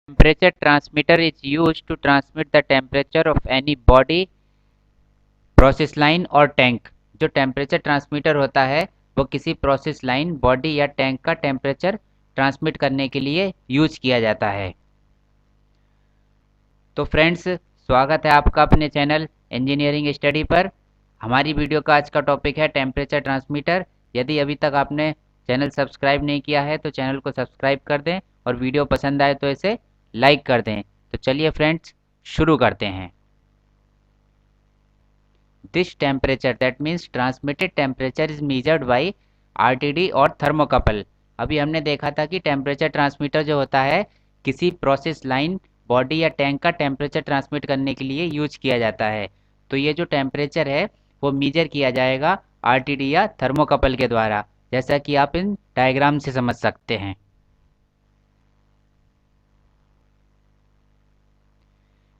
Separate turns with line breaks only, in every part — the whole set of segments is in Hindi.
Temperature transmitter is used to transmit the temperature of any body, process line और टैंक। जो टेम्परेचर ट्रांसमीटर होता है वो किसी प्रोसेस लाइन, बॉडी या टैंक का टेम्परेचर ट्रांसमिट करने के लिए यूज किया जाता है। तो फ्रेंड्स, स्वागत है आपका अपने चैनल इंजीनियरिंग स्टडी पर। हमारी वीडियो का आज का टॉपिक है टेम्परेचर ट्रांसमीटर। यदि अभी तक आपने चैनल सब्सक्राइब नहीं किया है तो चैनल को सब्सक्राइब कर दें और वीडियो पसंद आए तो इसे लाइक कर दें। तो चलिए फ्रेंड्स, शुरू करते हैं। This temperature that means transmitted temperature is measured by RTD और थर्मोकपल। अभी हमने देखा था कि टेम्परेचर ट्रांसमीटर जो होता है किसी प्रोसेस लाइन, बॉडी या टैंक का टेम्परेचर ट्रांसमिट करने के लिए यूज किया जाता है। तो ये जो टेम्परेचर है वो मेजर किया जाएगा आरटीडी या थर्मोकपल के द्वारा, जैसा कि आप इन डायग्राम से समझ सकते हैं।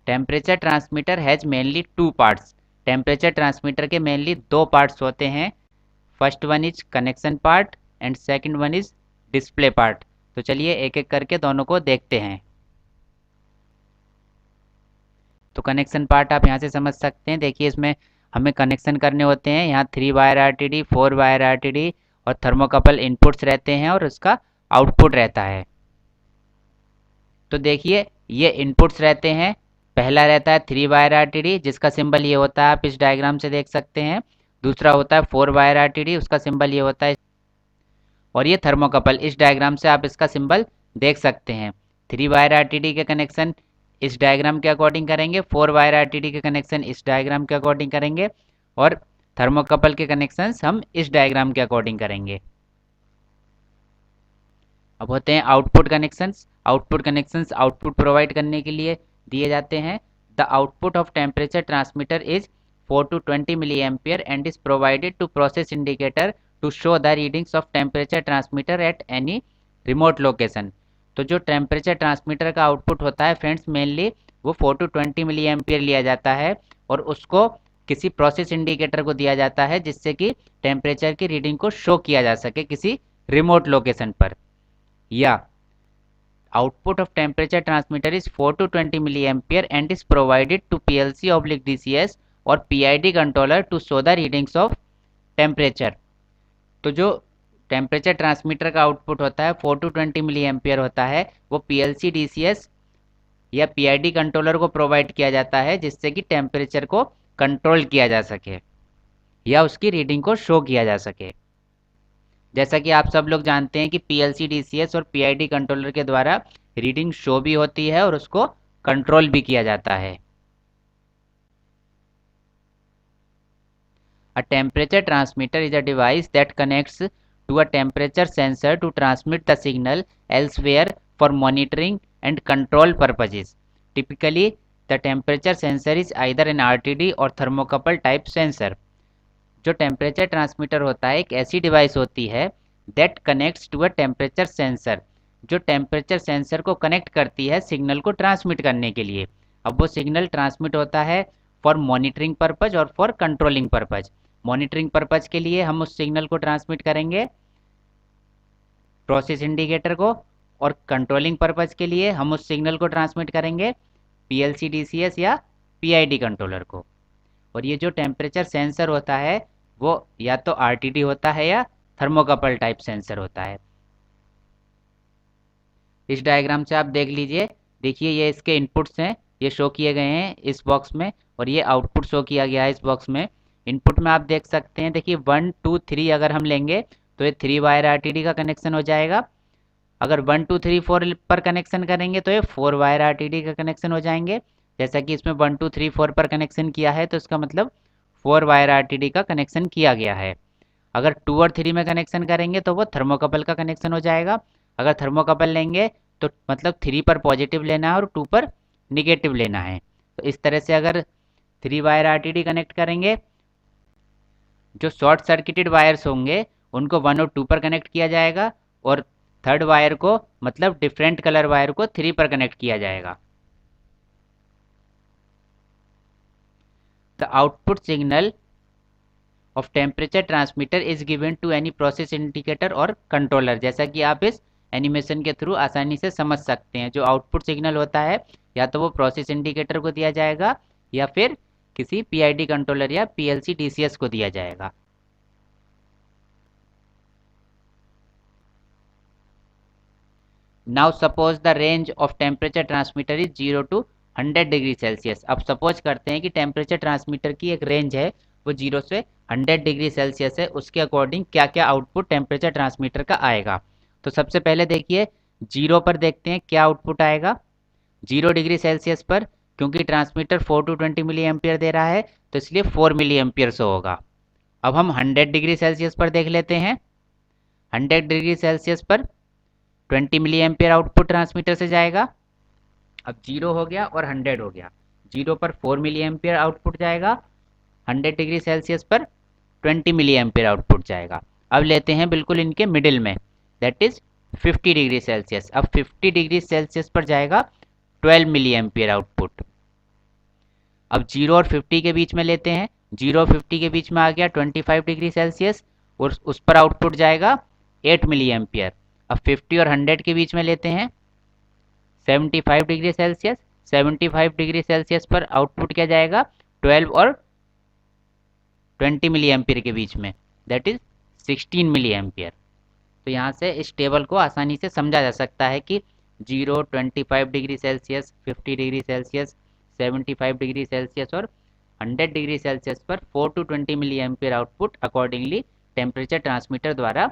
Temperature transmitter has mainly two parts. Temperature transmitter के मेनली दो पार्ट्स होते हैं। First one is connection part and second one is display part. तो चलिए एक एक करके दोनों को देखते हैं। तो कनेक्शन पार्ट आप यहाँ से समझ सकते हैं। देखिए, इसमें हमें कनेक्शन करने होते हैं। यहाँ 3 वायर आरटीडी, 4 वायर आरटीडी और थर्मोकपल इनपुट्स रहते हैं और उसका आउटपुट रहता है। तो देखिए, ये इनपुट्स रहते हैं। पहला रहता है 3 वायर आरटीडी, जिसका सिंबल ये होता है, आप इस डायग्राम से देख सकते हैं। दूसरा होता है 4 वायर आरटीडी, उसका सिंबल ये होता है। और ये थर्मोकपल, इस डायग्राम से आप इसका सिंबल देख सकते हैं। 3 वायर आरटीडी के कनेक्शन इस डायग्राम के अकॉर्डिंग करेंगे, 4 वायर आरटीडी के कनेक्शन इस डायग्राम के अकॉर्डिंग करेंगे और थर्मोकपल के कनेक्शंस हम इस डायग्राम के अकॉर्डिंग करेंगे। अब होते हैं output connections. Output connections output provide करने के लिए दिए जाते हैं। The output of temperature transmitter is 4 to 20 milli ampere and is provided to process indicator to show the readings of temperature transmitter at any remote location. तो जो टेम्परेचर ट्रांसमीटर का आउटपुट होता है फ्रेंड्स, मेनली वो 4 to 20 मिली एम्पियर लिया जाता है और उसको किसी प्रोसेस इंडिकेटर को दिया जाता है जिससे कि टेम्परेचर की रीडिंग को शो किया जा सके किसी रिमोट लोकेशन पर। या output of temperature transmitter is 4 to 20 milliampere and is provided to PLC/DCS और PID controller to show the readings of temperature। तो जो टेम्परेचर ट्रांसमीटर का आउटपुट होता है 4 to 20 मिली एम्पियर होता है, वो PLC DCS या PID कंट्रोलर को प्रोवाइड किया जाता है जिससे कि टेम्परेचर को कंट्रोल किया जा सके या उसकी रीडिंग को शो किया जा सके। जैसा कि आप सब लोग जानते हैं कि PLC DCS और PID कंट्रोलर के द्वारा रीडिंग शो भी होती है और उसको कंट्रोल भी किया जाता है। A temperature transmitter is a device that connects to a temperature sensor to transmit the signal elsewhere for monitoring and control purposes. Typically, the temperature sensor is either an RTD or thermocouple type sensor। जो टेम्परेचर ट्रांसमीटर होता है एक ऐसी डिवाइस होती है that connects to a temperature sensor, जो टेम्परेचर सेंसर को कनेक्ट करती है सिग्नल को ट्रांसमिट करने के लिए। अब वो सिग्नल ट्रांसमिट होता है फॉर मॉनिटरिंग पर्पज और for controlling purpose. Monitoring purpose के लिए हम उस सिग्नल को ट्रांसमिट करेंगे प्रोसेस इंडिकेटर को, और कंट्रोलिंग पर्पज के लिए हम उस सिग्नल को ट्रांसमिट करेंगे PLC DCS या PID कंट्रोलर को। और ये जो टेम्परेचर सेंसर होता है वो या तो RTD होता है या थर्मोकपल टाइप सेंसर होता है। इस डायग्राम से आप देख लीजिए। देखिए, ये इसके इनपुट्स हैं, ये शो किए गए हैं इस बॉक्स में और ये आउटपुट शो किया गया है इस बॉक्स में। इनपुट में आप देख सकते हैं, देखिए 1 2 3 अगर हम लेंगे तो ये 3 वायर RTD का कनेक्शन हो जाएगा। अगर 1 2 3 4 पर कनेक्शन करेंगे तो ये 4 वायर RTD का कनेक्शन हो जाएंगे। जैसा कि इसमें 1 2 3 4 पर कनेक्शन किया है तो इसका मतलब 4 वायर RTD का कनेक्शन किया गया है। अगर 2 और 3 में कनेक्शन करेंगे तो वो थर्मोकपल का कनेक्शन हो जाएगा। अगर थर्मोकपल लेंगे तो मतलब 3 पर पॉजिटिव लेना है और 2 पर निगेटिव लेना है। तो इस तरह से अगर 3 वायर RTD कनेक्ट करेंगे, जो शॉर्ट सर्किटेड वायर्स होंगे उनको 1 और 2 पर कनेक्ट किया जाएगा और थर्ड वायर को मतलब डिफरेंट कलर वायर को 3 पर कनेक्ट किया जाएगा। The output signal of temperature transmitter is given to any process indicator और कंट्रोलर। जैसा कि आप इस एनिमेशन के थ्रू आसानी से समझ सकते हैं। जो आउटपुट सिग्नल होता है या तो वो प्रोसेस इंडिकेटर को दिया जाएगा या फिर किसी पीआईडी कंट्रोलर या पीएलसी डीसीएस को दिया जाएगा। Now suppose the range of temperature transmitter is 0 to 100 degree Celsius. अब सपोज करते हैं कि टेम्परेचर ट्रांसमीटर की एक रेंज है, वो 0 से 100 डिग्री सेल्सियस है। उसके अकॉर्डिंग क्या क्या आउटपुट टेम्परेचर ट्रांसमीटर का आएगा। तो सबसे पहले देखिए 0 पर देखते हैं क्या आउटपुट आएगा। 0 डिग्री सेल्सियस पर क्योंकि ट्रांसमीटर 4 to 20 मिली एम्पियर दे रहा है तो इसलिए 4 मिली एम्पियर से होगा। अब हम 100 डिग्री सेल्सियस पर देख लेते हैं। 100 डिग्री सेल्सियस पर 20 मिली एम्पियर आउटपुट ट्रांसमीटर से जाएगा। अब 0 हो गया और 100 हो गया। 0 पर 4 मिली एम्पियर आउटपुट जाएगा, 100 डिग्री सेल्सियस पर 20 मिली एम्पियर आउटपुट जाएगा। अब लेते हैं बिल्कुल इनके मिडिल में, दैट इज 50 डिग्री सेल्सियस। अब 50 डिग्री सेल्सियस पर जाएगा 12 मिली एम्पियर आउटपुट। अब 0 और 50 के बीच में लेते हैं, 0 और 50 के बीच में आ गया 25 डिग्री सेल्सियस और उस पर आउटपुट जाएगा 8 मिली एम्पियर। अब 50 और 100 के बीच में लेते हैं 75 डिग्री सेल्सियस। 75 डिग्री सेल्सियस पर आउटपुट क्या जाएगा 12 और 20 मिली एम्पियर के बीच में, दैट इज 16 मिली एम्पियर। तो यहाँ से इस टेबल को आसानी से समझा जा सकता है कि 0, 25 degree Celsius, 50 degree Celsius, 75 degree Celsius और 100 डिग्री सेल्सियस पर 4 to 20 milli ampere output accordingly temperature transmitter द्वारा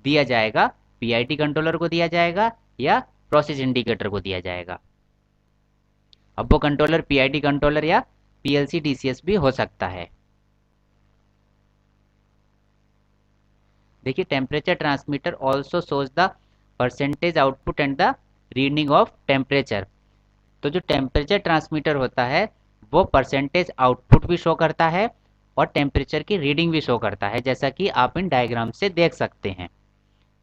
दिया जाएगा। पीआईडी कंट्रोलर को दिया जाएगा या प्रोसेस इंडिकेटर को दिया जाएगा। अब वो कंट्रोलर पीआईडी कंट्रोलर या पीएलसी डीसीएस भी हो सकता है। देखिए temperature transmitter also shows the percentage output and the reading of temperature. तो जो टेम्परेचर ट्रांसमीटर होता है वो परसेंटेज आउटपुट भी शो करता है और टेम्परेचर की रीडिंग भी शो करता है, जैसा कि आप इन डायग्राम से देख सकते हैं।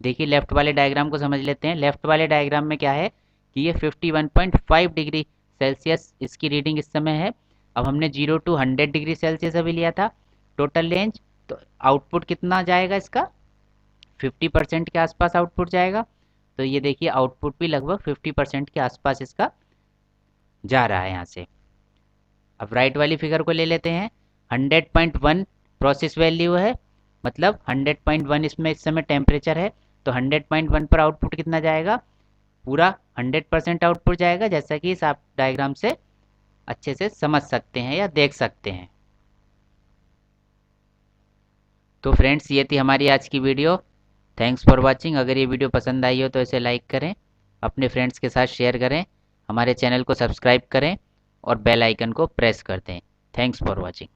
देखिए लेफ्ट वाले डायग्राम को समझ लेते हैं। लेफ्ट वाले डायग्राम में क्या है कि ये 51.5 डिग्री सेल्सियस इसकी रीडिंग इस समय है। अब हमने 0 to 100 डिग्री सेल्सियस अभी लिया था टोटल रेंज, तो आउटपुट कितना जाएगा इसका 50% के आसपास आउटपुट जाएगा। तो ये देखिए आउटपुट भी लगभग 50% के आसपास इसका जा रहा है यहाँ से। अब राइट वाली फिगर को ले लेते हैं। 100.1 प्रोसेस वैल्यू है, मतलब 100.1 इसमें इस समय टेम्परेचर है, तो 100.1 पर आउटपुट कितना जाएगा, पूरा 100% आउटपुट जाएगा, जैसा कि इस आप डायग्राम से अच्छे से समझ सकते हैं या देख सकते हैं। तो फ्रेंड्स ये थी हमारी आज की वीडियो। Thanks for watching. अगर ये वीडियो पसंद आई हो तो इसे लाइक करें, अपने फ्रेंड्स के साथ शेयर करें, हमारे चैनल को सब्सक्राइब करें और बेल आइकन को प्रेस कर दें। Thanks for watching.